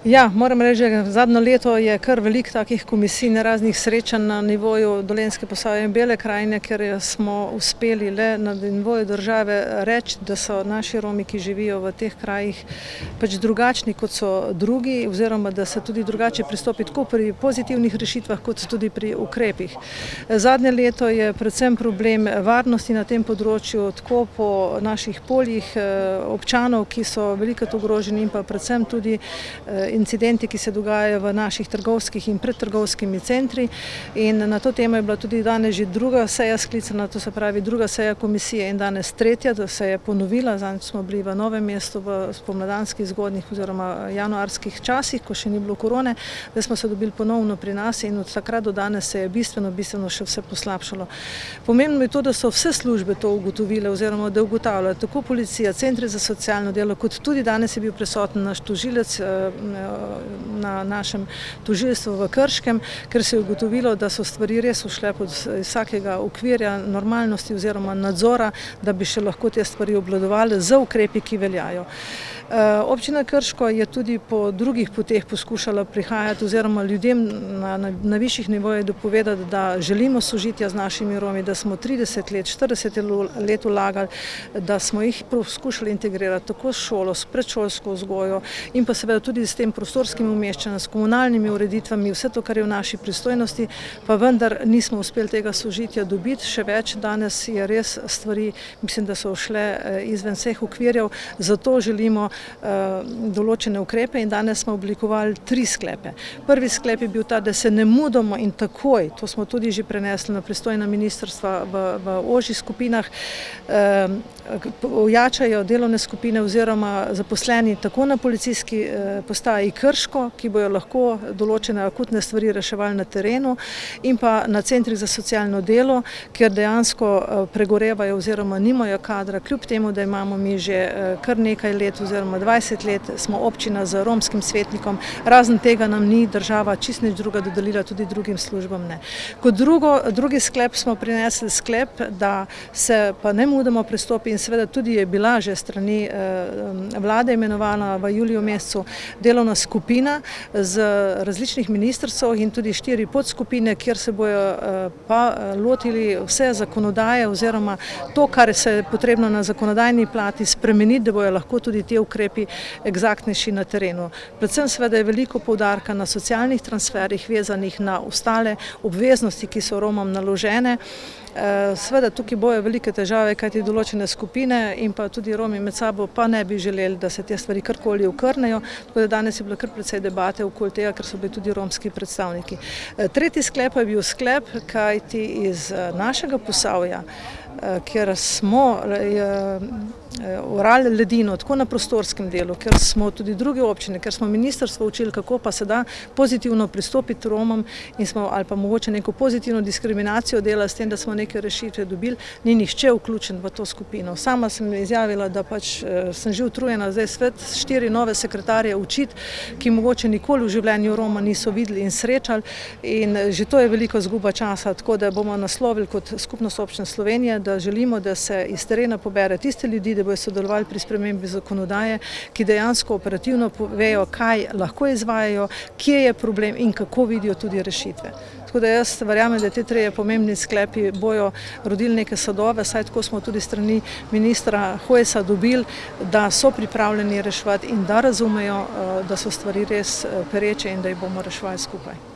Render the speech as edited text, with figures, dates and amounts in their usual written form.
Ja, moram reči, da zadnje leto je kar veliko takih komisij na raznih srečanj na nivoju Dolenjske Posavje in Bele krajine, ker smo uspeli le na nivoju države reči, da so naši Romi, ki živijo v teh krajih, pač drugačni kot so drugi, oziroma da se tudi drugače pristopi tako pri pozitivnih rešitvah, kot tudi pri ukrepih. Zadnje leto je predvsem problem varnosti na tem področju, tako po naših poljih občanov, ki so velikokrat ogroženi, in pa predvsem tudi incidenti, ki se dogajajo v naših trgovskih in predtrgovskimi centri. In na to temo je bila tudi danes že druga seja sklicana, to se pravi druga seja komisije in danes tretja, da se je ponovila. Zadnjič smo bili v Novem mestu v spomladanskih zgodnjih oziroma januarskih časih, ko še ni bilo korone, da smo se dobili ponovno pri nas in od takrat do danes se je bistveno še vse poslabšalo. Pomembno je to, da so vse službe to ugotovile oziroma da ugotavljajo, tako policija, centri za socialno delo, kot tudi danes je bil prisoten naš tožilec na našem tožilstvu v Krškem, ker se je ugotovilo, da so stvari res ušle pod vsakega okvirja normalnosti oziroma nadzora, da bi še lahko te stvari obvladovali z ukrepi, ki veljajo. Občina Krško je tudi po drugih poteh poskušala prihajati oziroma ljudem na višjih nivojih dopovedati, da želimo sožitja z našimi Romi, da smo 30 let, 40 let vlagali, da smo jih poskušali integrirati tako s šolo, s predšolsko vzgojo in pa seveda tudi s tem prostorskim umeščanjem, s komunalnimi ureditvami, vse to, kar je v naši pristojnosti, pa vendar nismo uspeli tega sožitja dobiti. Še več, danes je res stvari, mislim, da so šle izven vseh okvirjev, zato želimo določene ukrepe in danes smo oblikovali 3 sklepe. Prvi sklep je bil ta, da se nemudoma in takoj, to smo tudi že prenesli na pristojna ministrstva v ožjih skupinah, ojačajo delovne skupine oziroma zaposleni tako na policijski postaji Krško, ki bojo lahko določene akutne stvari reševali na terenu, in pa na centrih za socialno delo, kjer dejansko pregorevajo oziroma nimajo kadra, kljub temu, da imamo mi že kar nekaj let oziroma 20 let smo občina z romskim svetnikom, razen tega nam ni država čisto nič druga dodelila, tudi drugim službam ne. Kot drugi sklep smo prinesli sklep, da se pa nemudoma pristopi in seveda tudi je bila že strani vlade imenovana v juliju mesecu delovna skupina z različnih ministrstev in tudi 4 podskupine, kjer se bojo pa lotili vse zakonodaje oziroma to, kar se je potrebno na zakonodajni plati spremeniti, da bojo lahko tudi te ukrepi eksaktnejši na terenu. Predvsem seveda je veliko poudarka na socialnih transferih, vezanih na ostale obveznosti, ki so Romom naložene. Seveda tukaj bojo velike težave, kajti določene skupine in pa tudi Romi med sabo pa ne bi želeli, da se te stvari karkoli okrnejo, tako da danes je bilo kar precej debate okoli tega, ker so bili tudi romski predstavniki. Tretji sklep je bil sklep, kajti iz našega Posavja, kjer smo orali ledino, tako na prostorskem delu, ker smo tudi druge občine, ker smo ministrstvo učili, kako pa se da pozitivno pristopiti Romom in smo ali pa mogoče neko pozitivno diskriminacijo delali s tem, da smo neke rešitve dobili, ni nihče vključen v to skupino. Sama sem izjavila, da pač sem že utrujena zdaj svet 4 nove sekretarje učiti, ki mogoče nikoli v življenju Roma niso videli in srečali, in že to je veliko izguba časa, tako da bomo naslovili kot Skupnost občin Slovenije, da želimo, da se iz terena pobere tiste ljudi, da bojo sodelovali pri spremembi zakonodaje, ki dejansko operativno povejo, kaj lahko izvajajo, kje je problem in kako vidijo tudi rešitve. Tako da jaz verjamem, da te 3 pomembni sklepi bojo rodili neke sadove, saj tako smo tudi strani ministra Hojsa dobili, da so pripravljeni reševati in da razumejo, da so stvari res pereče in da jih bomo reševali skupaj.